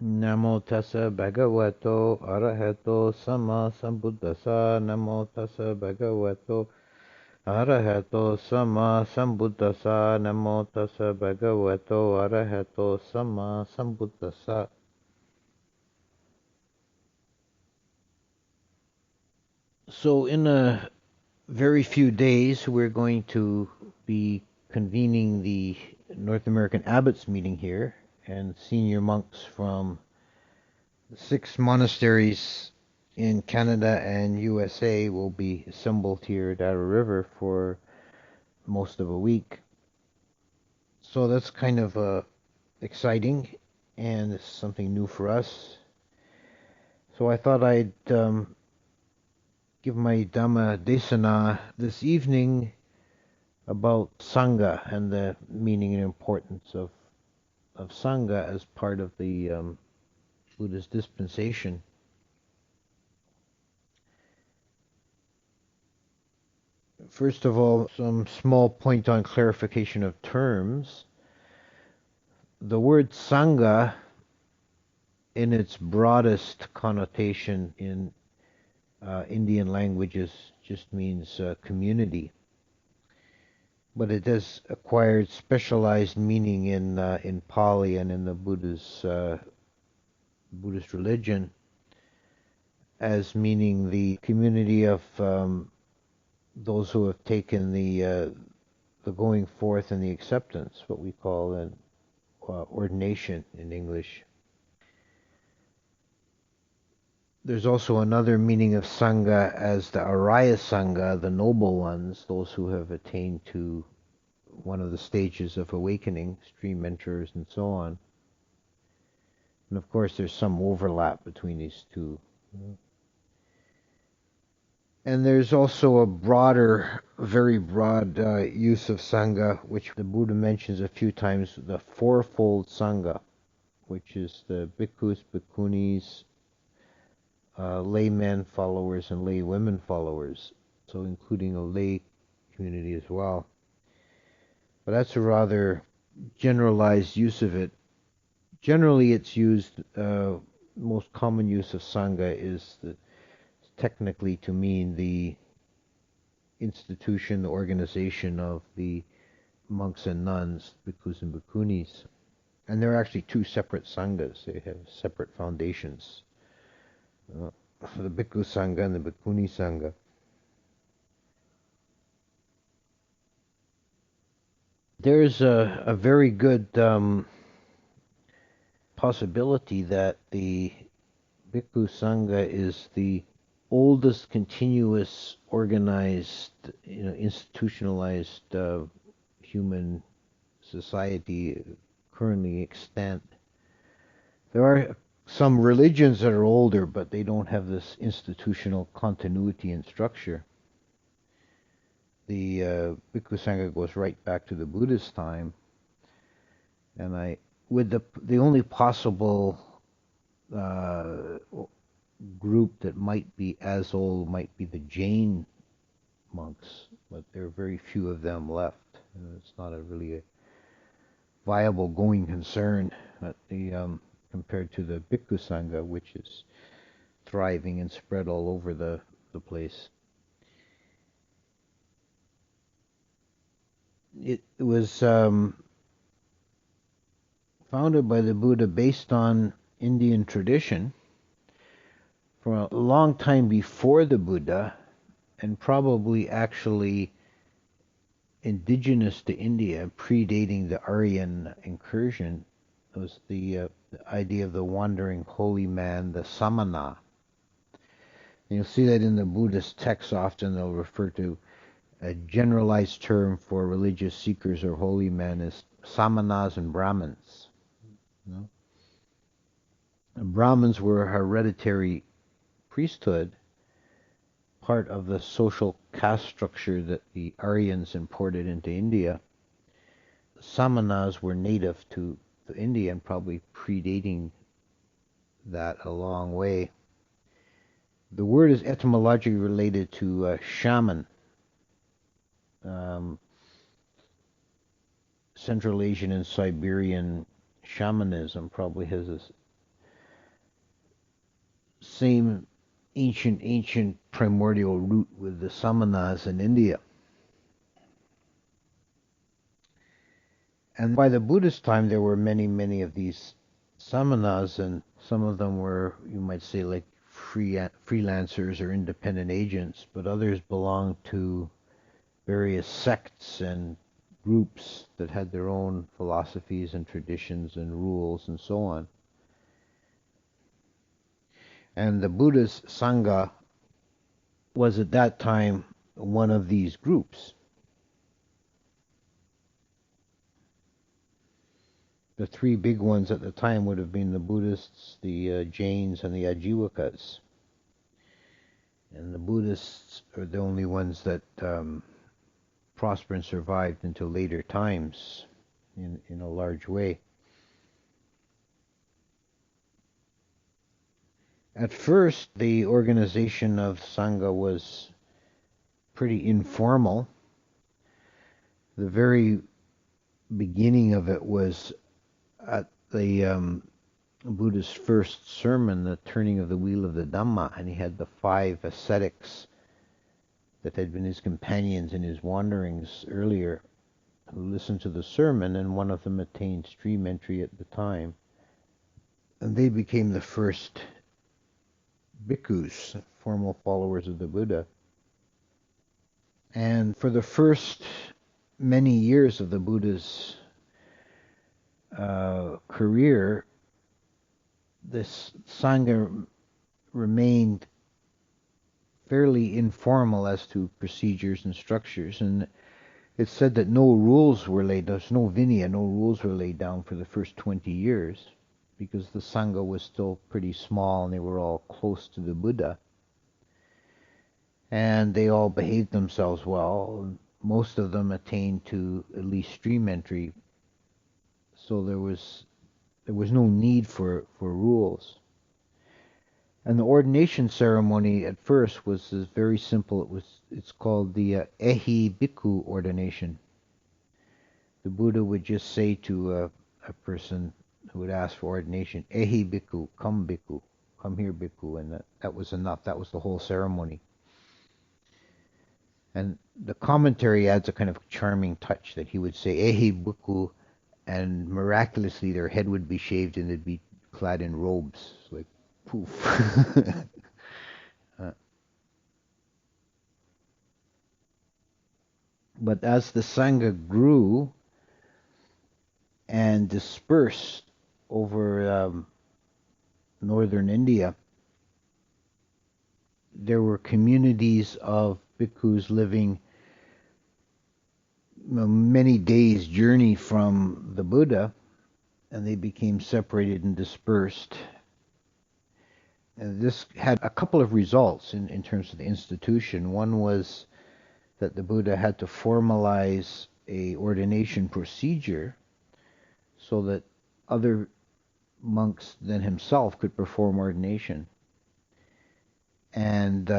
Namo tassa bhagavato arahato sama sambuddhassa. Namo tassa bhagavato arahato sama sambuddhassa. Namo tassa bhagavato arahato sama sambuddhassa. So in a very few days, we're going to be convening the North American Abbots meeting here, and senior monks from 6 monasteries in Canada and USA will be assembled here at Arrow River for most of a week. So that's kind of exciting, and it's something new for us. So I thought I'd give my Dhamma Desana this evening about Sanga and the meaning and importance of Sanga as part of the Buddhist dispensation. First of all, some small point on clarification of terms. The word Sangha, in its broadest connotation in Indian languages, just means community. But it has acquired specialized meaning in Pali and in the Buddhist religion as meaning the community of those who have taken the going forth and the acceptance, what we call an ordination in English. There's also another meaning of Sangha as the Araya Sangha, the noble ones, those who have attained to one of the stages of awakening, stream mentors and so on. And of course, there's some overlap between these two. And there's also a broader, very broad use of Sangha, which the Buddha mentions a few times, the fourfold Sangha, which is the bhikkhus, bhikkhunis, laymen followers, and lay women followers, so including a lay community as well. But that's a rather generalized use of it. Generally, it's used, most common use of Sangha is technically to mean the institution, the organization of the monks and nuns, bhikkhus and bhikkhunis. And there are actually two separate sanghas. They have separate foundations. For the bhikkhu sangha and the bhikkhuni sangha. There's a very good possibility that the bhikkhu sangha is the oldest continuous organized, institutionalized human society currently extant. There are some religions that are older, but they don't have this institutional continuity and structure. The Bhikkhu Sangha goes right back to the Buddhist time, and with the only possible uh, group that might be as old might be the Jain monks, but there are very few of them left. It's not really a viable going concern compared to the Bhikkhu Sangha, which is thriving and spread all over the place. It was founded by the Buddha based on Indian tradition from a long time before the Buddha, and probably actually indigenous to India, predating the Aryan incursion. It was the idea of the wandering holy man, the samana. And you'll see that in the Buddhist texts often they'll refer to a generalized term for religious seekers or holy men as samanas and Brahmins. You know? And Brahmins were a hereditary priesthood, part of the social caste structure that the Aryans imported into India. Samanas were native to India and probably predating that a long way. The word is etymologically related to shaman. Um, Central Asian and Siberian shamanism probably has this same ancient primordial root with the Samanas in India. And by the Buddhist time, there were many of these Samanas, and some of them were, you might say, like freelancers or independent agents, but others belonged to various sects and groups that had their own philosophies and traditions and rules and so on. And the Buddha's Sangha was at that time one of these groups. The three big ones at the time would have been the Buddhists, the Jains, and the Ajivakas. And the Buddhists are the only ones that prospered and survived until later times in a large way. At first, the organization of Sangha was pretty informal. The very beginning of it was at the Buddha's first sermon, the turning of the wheel of the Dhamma, and he had the 5 ascetics that had been his companions in his wanderings earlier who listened to the sermon, and one of them attained stream entry at the time. And they became the first bhikkhus, formal followers of the Buddha. And for the first many years of the Buddha's career, this Sangha remained fairly informal as to procedures and structures, and it's said that no rules were laid, there's no vinaya, no rules were laid down for the first 20 years, because the Sangha was still pretty small and they were all close to the Buddha. And they all behaved themselves well. Most of them attained to at least stream entry, so there was no need for rules. And the ordination ceremony at first was very simple. It's called the Ehi Bhikkhu ordination. The Buddha would just say to a person who would ask for ordination, Ehi Bhikkhu, come here Bhikkhu, and that was enough. That was the whole ceremony. And the commentary adds a kind of charming touch that he would say Ehi Bhikkhu, and miraculously their head would be shaved and they'd be clad in robes, like poof. But as the Sangha grew and dispersed over northern India, there were communities of bhikkhus living many days' journey from the Buddha, and they became separated and dispersed. And this had a couple of results in terms of the institution. One was that the Buddha had to formalize a ordination procedure so that other monks than himself could perform ordination. And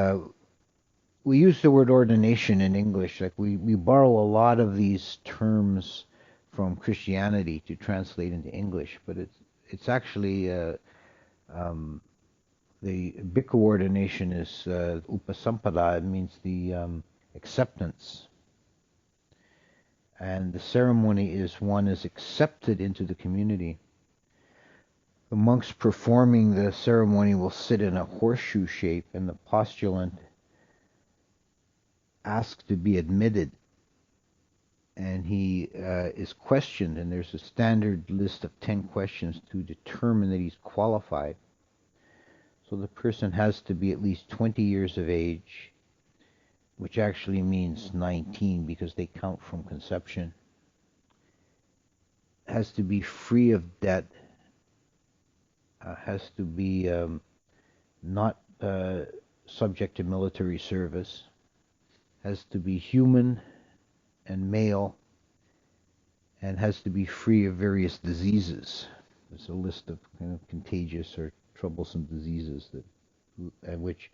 we use the word ordination in English. Like we borrow a lot of these terms from Christianity to translate into English, but it's actually the bhikkhu ordination is upasampada. It means the acceptance. And the ceremony is one is accepted into the community. The monks performing the ceremony will sit in a horseshoe shape, and the postulant asks to be admitted. And he is questioned, and there's a standard list of 10 questions to determine that he's qualified. So the person has to be at least 20 years of age, which actually means 19 because they count from conception. Has to be free of debt. Has to be not subject to military service. Has to be human and male, and has to be free of various diseases. There's a list of kind of contagious or troublesome diseases which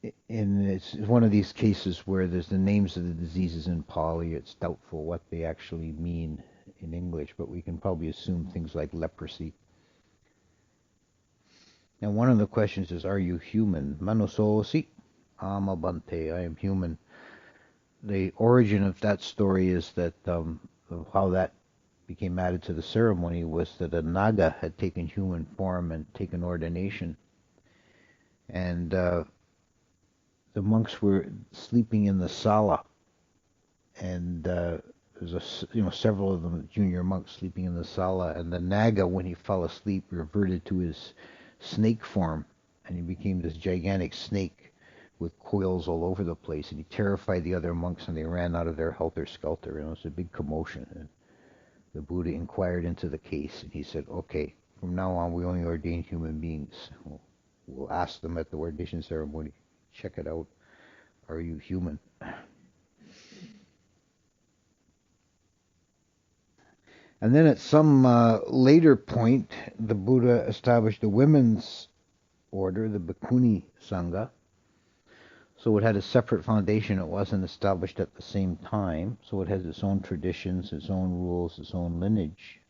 it's one of these cases where there's the names of the diseases in Pali. It's doubtful what they actually mean in English, but we can probably assume things like leprosy. And one of the questions is, are you human? Manoso si amabante, I am human. The origin of that story is that of how that became added to the ceremony was that a Naga had taken human form and taken ordination, and the monks were sleeping in the sala, and there's several of them junior monks sleeping in the sala, and the Naga, when he fell asleep, reverted to his snake form, and he became this gigantic snake with coils all over the place, and he terrified the other monks, and they ran out of there helter skelter, and it was a big commotion. And the Buddha inquired into the case, and he said, "Okay, from now on, we only ordain human beings. We'll ask them at the ordination ceremony. Check it out. Are you human?" And then at some later point, the Buddha established a women's order, the Bhikkhuni Sanga. So it had a separate foundation. It wasn't established at the same time. So it has its own traditions, its own rules, its own lineage.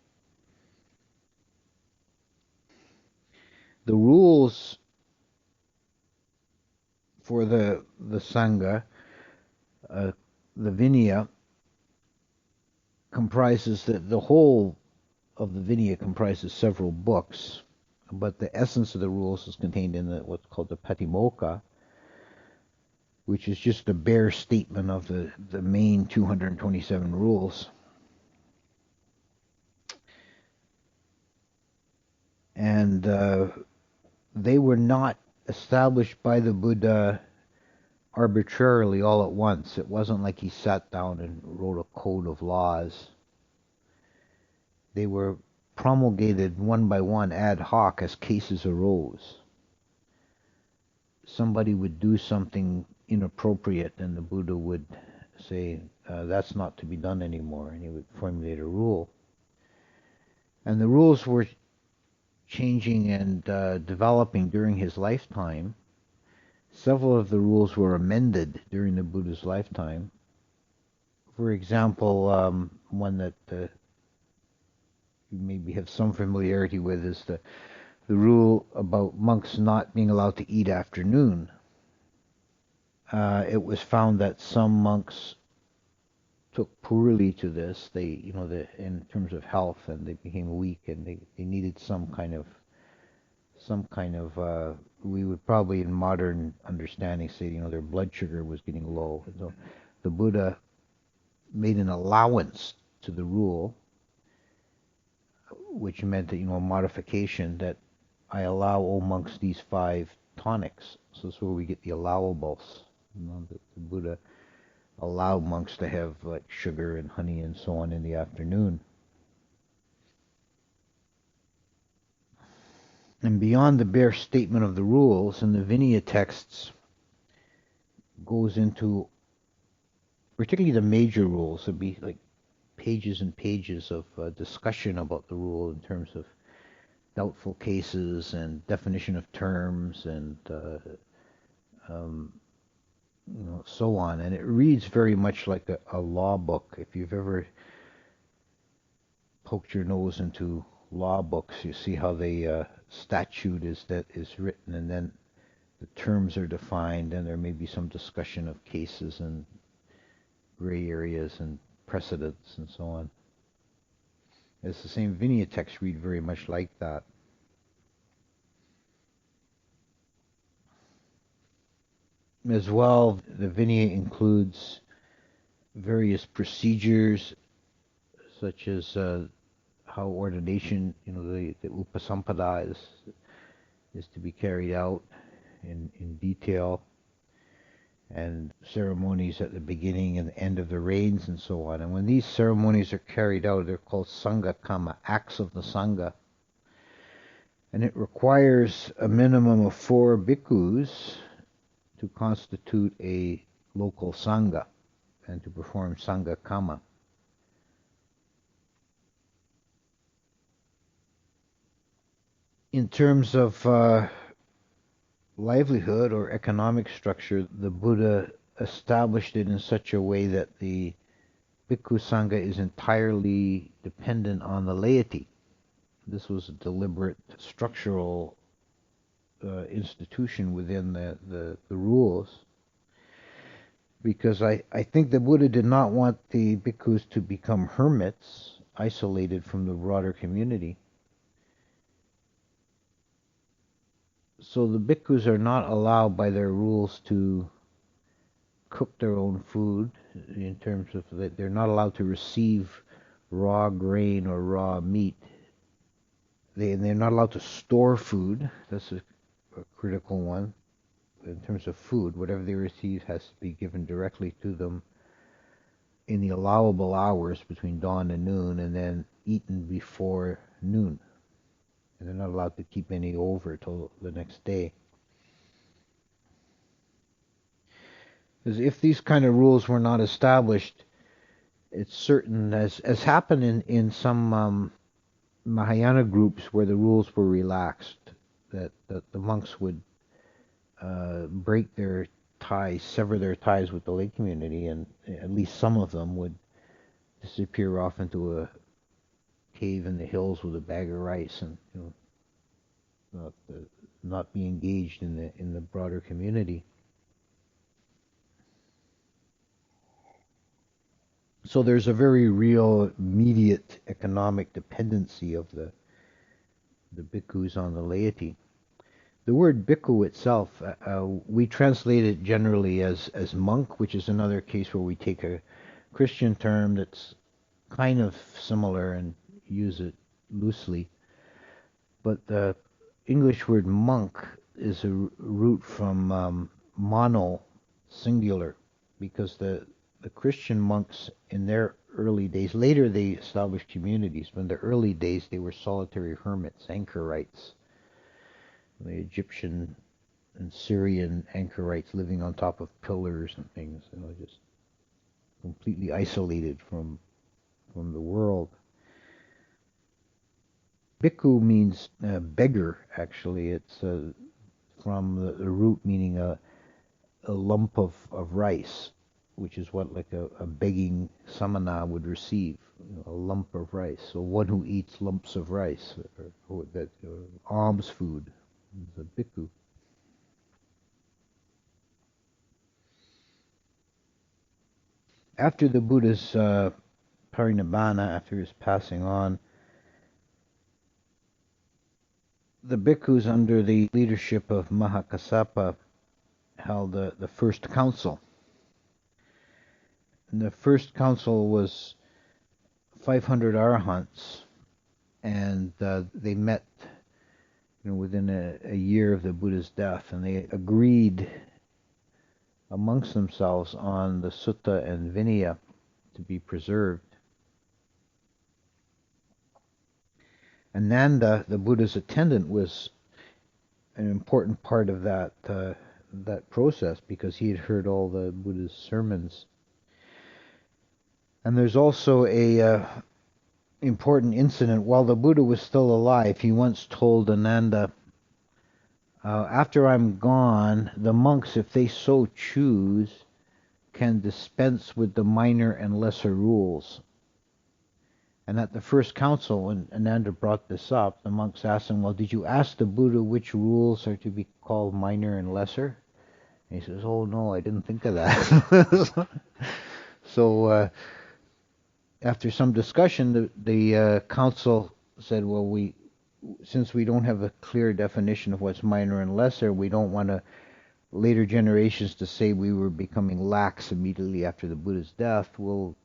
The rules for the Sangha, uh, the Vinaya, comprises the whole of the Vinaya comprises several books, but the essence of the rules is contained in what's called the Patimokkha, which is just a bare statement of the main 227 rules. And they were not established by the Buddha arbitrarily all at once. It wasn't like he sat down and wrote a code of laws. They were promulgated one by one ad hoc as cases arose. Somebody would do something inappropriate, and the Buddha would say, that's not to be done anymore, and he would formulate a rule. And the rules were changing and developing during his lifetime. Several of the rules were amended during the Buddha's lifetime. For example, one that you maybe have some familiarity with is the rule about monks not being allowed to eat after noon. It was found that some monks took poorly to this. In terms of health, and they became weak, and they needed some kind of we would probably in modern understanding say, their blood sugar was getting low. And so the Buddha made an allowance to the rule, which meant that, a modification that I allow all monks these 5 tonics. So that's where we get the allowables. The Buddha allowed monks to have like sugar and honey and so on in the afternoon. And beyond the bare statement of the rules, in the Vinaya texts goes into particularly the major rules. There'd be like pages and pages of discussion about the rule in terms of doubtful cases and definition of terms and um, so on. And it reads very much like a law book. If you've ever poked your nose into law books, you see how the statute is written, and then the terms are defined, and there may be some discussion of cases and gray areas and precedents and so on. It's the same. Vinaya texts read very much like that. As well, the Vinaya includes various procedures, such as how ordination, the upasampada is to be carried out in detail, and ceremonies at the beginning and the end of the reigns and so on. And when these ceremonies are carried out, they're called Sanga Kama, acts of the Sangha. And it requires a minimum of 4 bhikkhus to constitute a local Sangha and to perform Sanga Kama. In terms of livelihood or economic structure, the Buddha established it in such a way that the Bhikkhu Sangha is entirely dependent on the laity. This was a deliberate structural institution within the rules, because I think the Buddha did not want the bhikkhus to become hermits, isolated from the broader community. So the bhikkhus are not allowed by their rules to cook their own food, in terms of that they're not allowed to receive raw grain or raw meat. They're not allowed to store food. That's a critical one. In terms of food, whatever they receive has to be given directly to them in the allowable hours between dawn and noon, and then eaten before noon. And they're not allowed to keep any over till the next day. Because if these kind of rules were not established, it's certain, as happened in some Mahayana groups where the rules were relaxed, that the monks would break their ties, sever their ties with the lay community, and at least some of them would disappear off into a cave in the hills with a bag of rice, and not be engaged in the broader community. So there's a very real, immediate economic dependency of the bhikkhus on the laity. The word bhikkhu itself, we translate it generally as monk, which is another case where we take a Christian term that's kind of similar and use it loosely. But the English word monk is a root from mono, singular, because the Christian monks in their early days, later they established communities, but in the early days they were solitary hermits, anchorites. The Egyptian and Syrian anchorites living on top of pillars and things, just completely isolated from the world. Bhikkhu means beggar, actually. It's from the root meaning a lump of rice, which is what like a begging samana would receive, a lump of rice. So one who eats lumps of rice, or that alms food, is a bhikkhu. After the Buddha's parinibbana, after his passing on, the bhikkhus under the leadership of Mahakassapa held the first council. And the first council was 500 arahants, and they met within a year of the Buddha's death, and they agreed amongst themselves on the sutta and vinaya to be preserved. Ananda, the Buddha's attendant, was an important part of that process, because he had heard all the Buddha's sermons. And there's also a important incident. While the Buddha was still alive, he once told Ananda, after I'm gone, the monks, if they so choose, can dispense with the minor and lesser rules. And at the first council, when Ananda brought this up, the monks asked him, well, did you ask the Buddha which rules are to be called minor and lesser? And he says, oh no, I didn't think of that. So after some discussion, the council said, well, since we don't have a clear definition of what's minor and lesser, we don't want later generations to say we were becoming lax immediately after the Buddha's death. We'll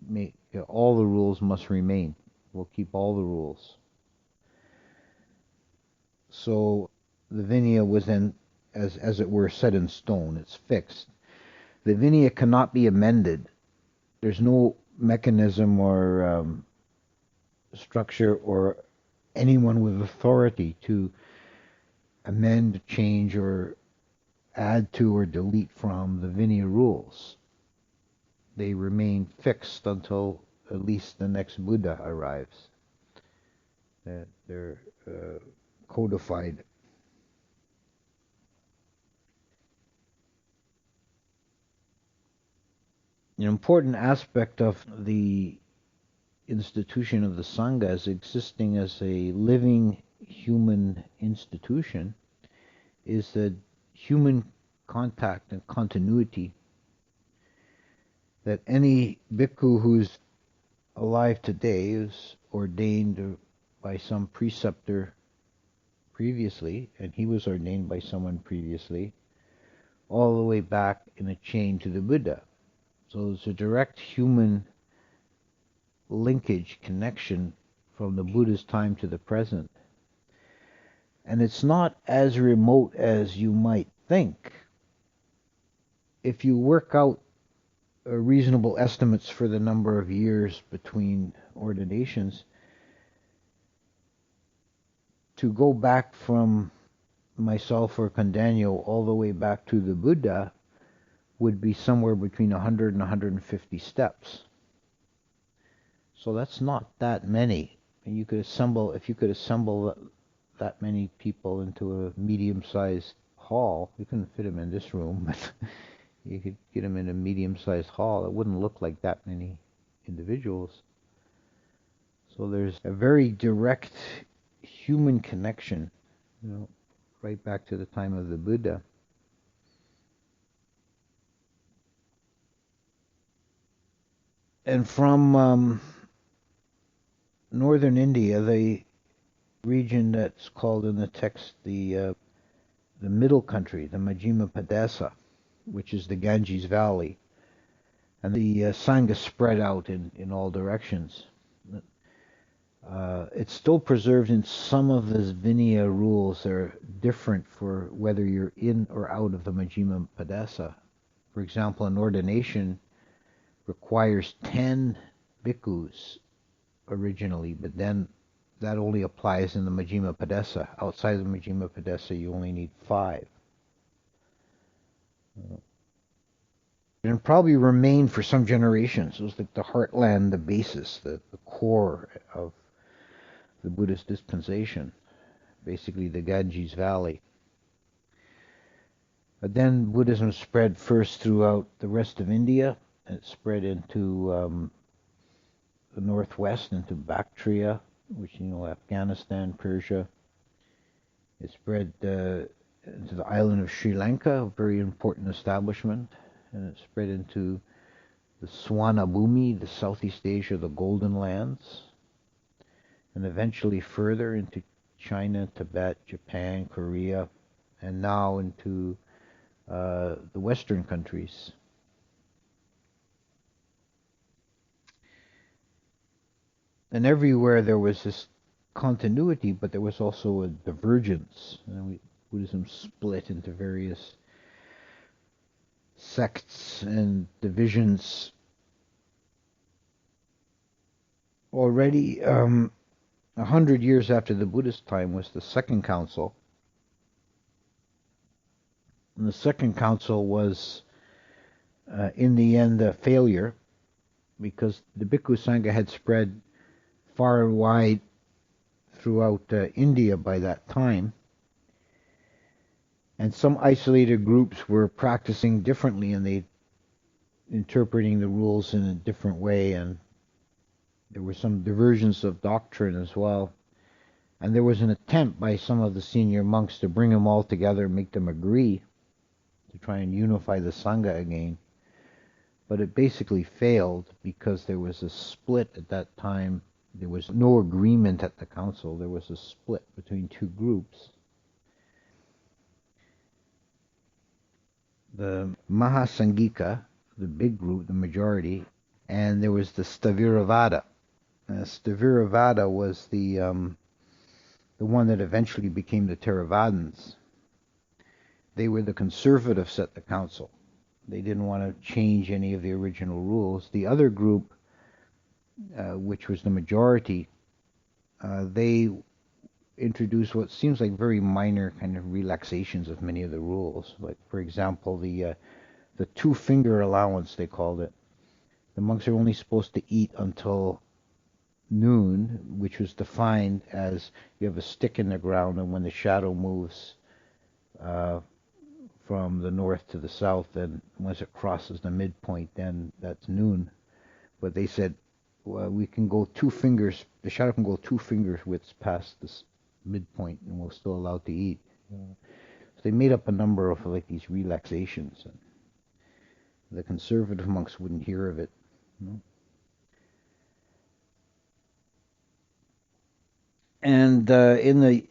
make all the rules must remain. We'll keep all the rules. So the Vinaya was then, as it were, set in stone. It's fixed. The Vinaya cannot be amended. There's no mechanism or structure or anyone with authority to amend, change, or add to or delete from the Vinaya rules. They remain fixed until at least the next Buddha arrives. They're codified. An important aspect of the institution of the Sangha is existing as a living human institution. is the human contact and continuity, that any bhikkhu who's alive today is ordained by some preceptor previously, and he was ordained by someone previously, all the way back in a chain to the Buddha. So there's a direct human linkage, connection from the Buddha's time to the present. And it's not as remote as you might think. If you work out reasonable estimates for the number of years between ordinations, to go back from myself or Condanyo all the way back to the Buddha would be somewhere between 100 and 150 steps. So that's not that many. And if you could assemble that many people into a medium-sized hall, you couldn't fit them in this room, but you could get them in a medium-sized hall. It wouldn't look like that many individuals. So there's a very direct human connection, right back to the time of the Buddha. And from northern India, the region that's called in the text the middle country, the Majjhima Padesa, which is the Ganges Valley, and the Sanga spread out in all directions. It's still preserved in some of the Vinaya rules that are different for whether you're in or out of the Majjhima Padesa. For example, an ordination requires 10 bhikkhus originally, but then that only applies in the Majjhima Padesa. Outside of the Majjhima Padesa, you only need 5. And probably remain for some generations. It was like the heartland, the basis, the core of the Buddhist dispensation, basically the Ganges Valley. But then Buddhism spread first throughout the rest of India. It spread into the northwest, into Bactria, which, Afghanistan, Persia. It spread into the island of Sri Lanka, a very important establishment. And it spread into the Swanabhumi, the Southeast Asia, the Golden Lands. And eventually further into China, Tibet, Japan, Korea, and now into the Western countries. And everywhere there was this continuity, but there was also a divergence. Buddhism split into various sects and divisions. Already 100 years after the Buddhist time was the Second Council. And the Second Council was, in the end, a failure, because the Bhikkhu Sangha had spread far and wide throughout India by that time. And some isolated groups were practicing differently, and they interpreting the rules in a different way, and there were some diversions of doctrine as well. And there was an attempt by some of the senior monks to bring them all together, make them agree, to try and unify the Sangha again. But it basically failed because there was a split at that time. There was no agreement at the council. There was a split between two groups. The Mahasangika, the big group, the majority, and there was the Sthaviravada. Sthaviravada was the one that eventually became the Theravadins. They were the conservatives at the council. They didn't want to change any of the original rules. The other group, which was the majority, they introduced what seems like very minor kind of relaxations of many of the rules. Like, for example, the 2-finger allowance, they called it. The monks are only supposed to eat until noon, which was defined as you have a stick in the ground, and when the shadow moves from the north to the south, then once it crosses the midpoint, then that's noon. But they said, well, we can go 2 fingers, the shadow can go 2 fingers widths past this midpoint, and we're still allowed to eat. So they made up a number of like these relaxations. And the conservative monks wouldn't hear of it. You know? And in the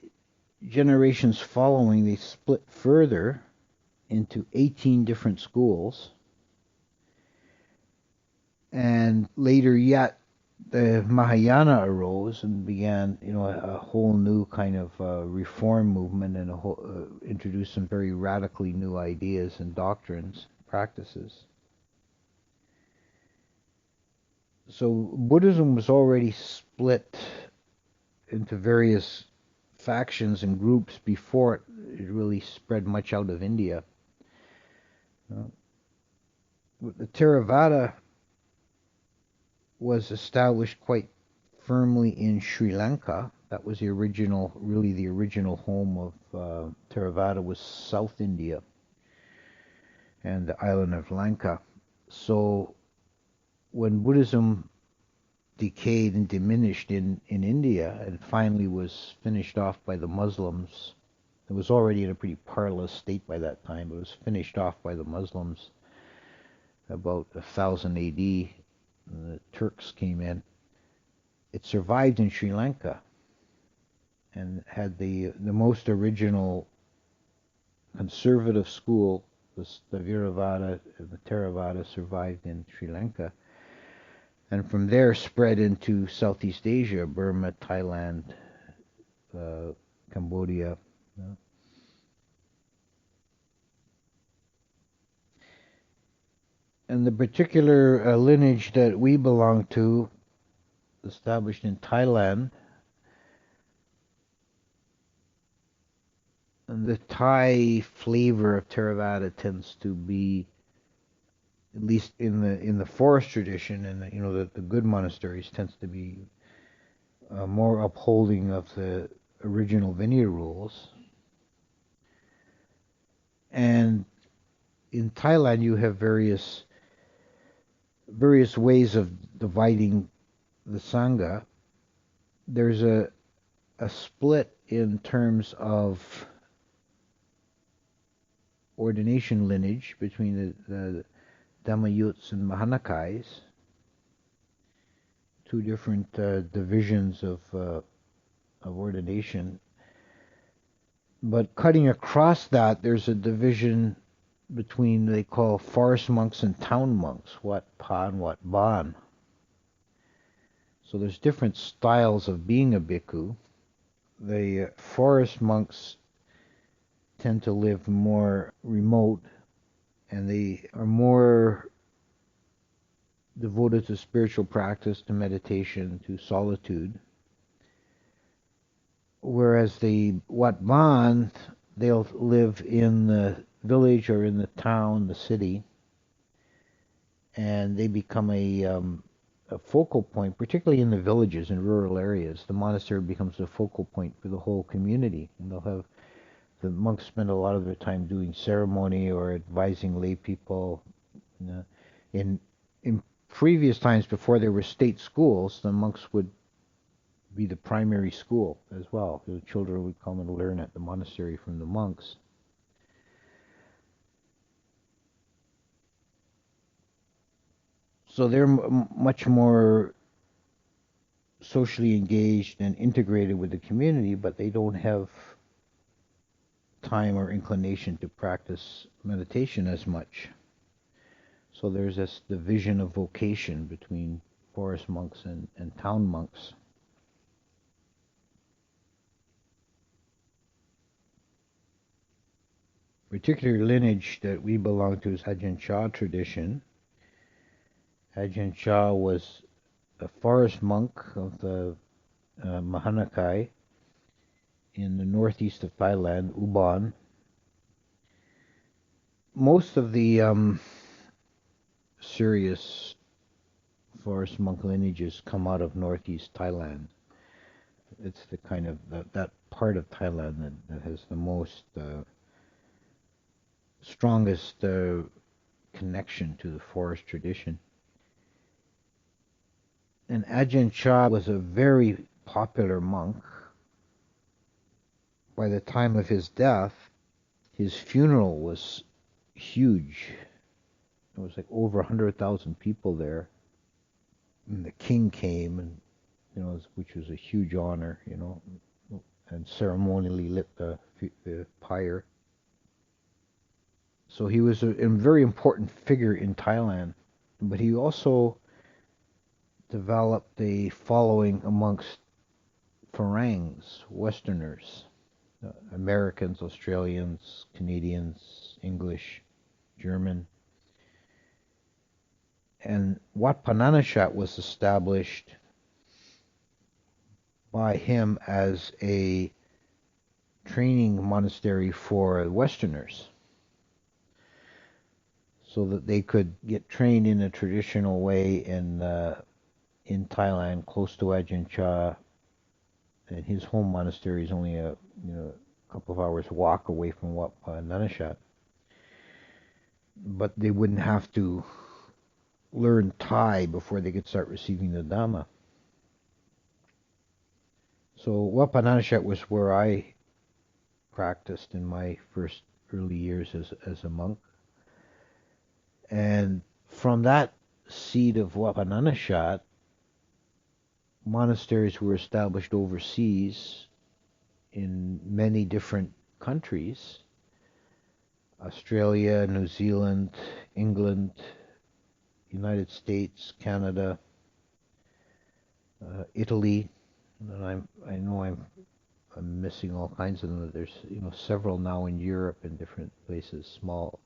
generations following, they split further into 18 different schools. And later yet, the Mahayana arose and began, a whole new kind of reform movement and introduced some very radically new ideas and doctrines, practices. So Buddhism was already split into various factions and groups before it really spread much out of India. The Theravada was established quite firmly in Sri Lanka. That was the original home of Theravada was South India and the island of Lanka. So when Buddhism decayed and diminished in India and finally was finished off by the Muslims, it was already in a pretty parlous state by that time, but it was finished off by the Muslims about 1000 AD. The Turks came in. It survived in Sri Lanka and had the most original conservative school. The Theravada and the Theravada survived in Sri Lanka, and from there spread into Southeast Asia, Burma, Thailand, Cambodia. And the particular lineage that we belong to, established in Thailand, and the Thai flavor of Theravada tends to be, at least in the forest tradition, and the good monasteries tends to be more upholding of the original Vinaya rules. And in Thailand, you have various ways of dividing the Sangha. There's a split in terms of ordination lineage between the Dhammayuts and Mahanakais, two different divisions of ordination. But cutting across that, there's a division between, they call forest monks and town monks, Wat Pa and Wat Ban. So there's different styles of being a bhikkhu. The forest monks tend to live more remote, and they are more devoted to spiritual practice, to meditation, to solitude. Whereas the Wat Ban, they'll live in the village or in the town, the city, and they become a focal point, particularly in the villages and rural areas. The monastery becomes a focal point for the whole community, and the monks spend a lot of their time doing ceremony or advising lay people. In previous times, before there were state schools, the monks would be the primary school as well. The children would come and learn at the monastery from the monks. So they're much more socially engaged and integrated with the community, but they don't have time or inclination to practice meditation as much. So there's this division of vocation between forest monks and town monks. Particular lineage that we belong to is Ajahn Chah tradition. Ajahn Chah was a forest monk of the Mahanakai in the northeast of Thailand, Ubon. Most of the serious forest monk lineages come out of northeast Thailand. It's the kind of that part of Thailand that has the most strongest connection to the forest tradition. And Ajahn Chah was a very popular monk. By the time of his death, His funeral was huge. It was like over 100,000 people there. And the king came, and which was a huge honor, and ceremonially lit the pyre. So he was a very important figure in Thailand, but he also developed a following amongst Farangs, Westerners, Americans, Australians, Canadians, English, German. And Wat Pah Nanachat was established by him as a training monastery for Westerners, so that they could get trained in a traditional way in Thailand, close to Ajahn Chah. And his home monastery is only a couple of hours walk away from Wat Pah Nanachat. But they wouldn't have to learn Thai before they could start receiving the Dhamma. So Wat Pah Nanachat was where I practiced in my first early years as a monk. And from that seed of Wat Pah Nanachat, monasteries were established overseas in many different countries: Australia, New Zealand, England, United States, Canada, Italy. And I know I'm missing all kinds of them. There's several now in Europe in different places, small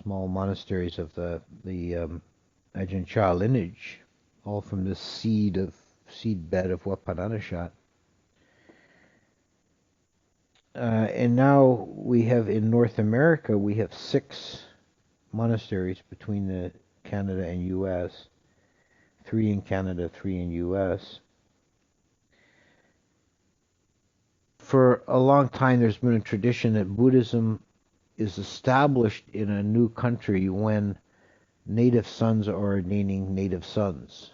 monasteries of the Ajahn Chah lineage, all from this seed bed of Wat Pah Nanachat. And now we have in North America, we have 6 monasteries between the Canada and U.S., 3 in Canada, 3 in U.S. For a long time, there's been a tradition that Buddhism is established in a new country when native sons are ordaining native sons.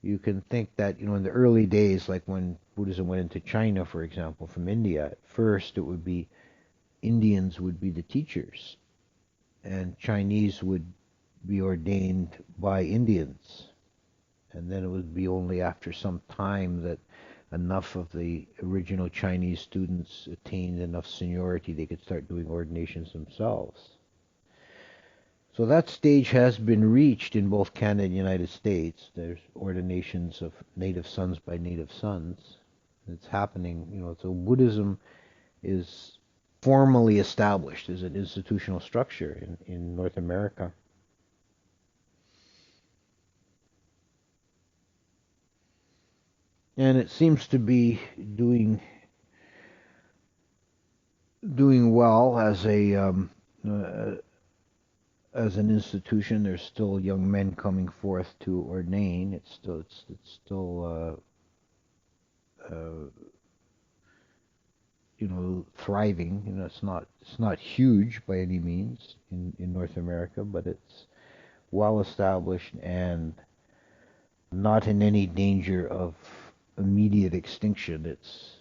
You can think that, in the early days, like when Buddhism went into China, for example, from India, at first it would be Indians would be the teachers, and Chinese would be ordained by Indians. And then it would be only after some time that enough of the original Chinese students attained enough seniority they could start doing ordinations themselves. So that stage has been reached in both Canada and the United States. There's ordinations of native sons by native sons. It's happening, so Buddhism is formally established as an institutional structure in North America. And it seems to be doing well as as an institution. There's still young men coming forth to ordain. It's still thriving. It's not huge by any means in North America, but it's well established and not in any danger of immediate extinction. It's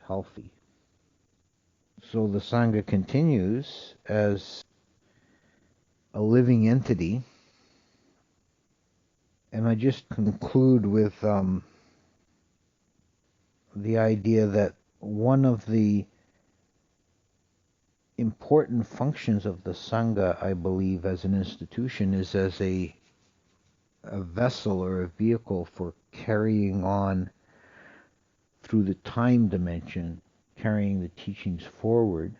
healthy. So the Sangha continues as a living entity, and I just conclude with the idea that one of the important functions of the Sangha, I believe, as an institution, is as a vessel or a vehicle for carrying on through the time dimension, carrying the teachings forward.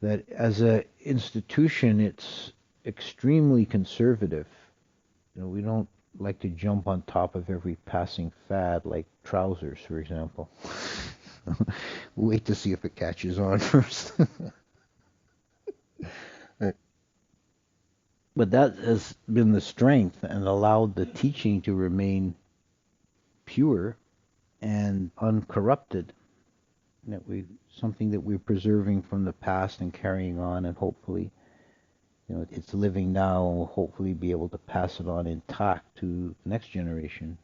That as an institution, it's extremely conservative. We don't like to jump on top of every passing fad, like trousers, for example. Wait to see if it catches on first. But that has been the strength and allowed the teaching to remain pure and uncorrupted. Something that we're preserving from the past and carrying on, and hopefully, it's living now, and we'll hopefully be able to pass it on intact to the next generation.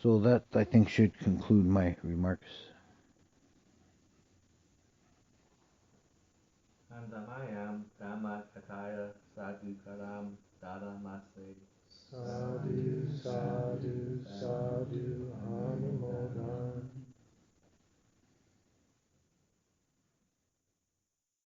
So that, I think, should conclude my remarks. Andamayam Dhamma Kataya Sadhu Karam Dada Mase. Sadhu, sadhu, sadhu.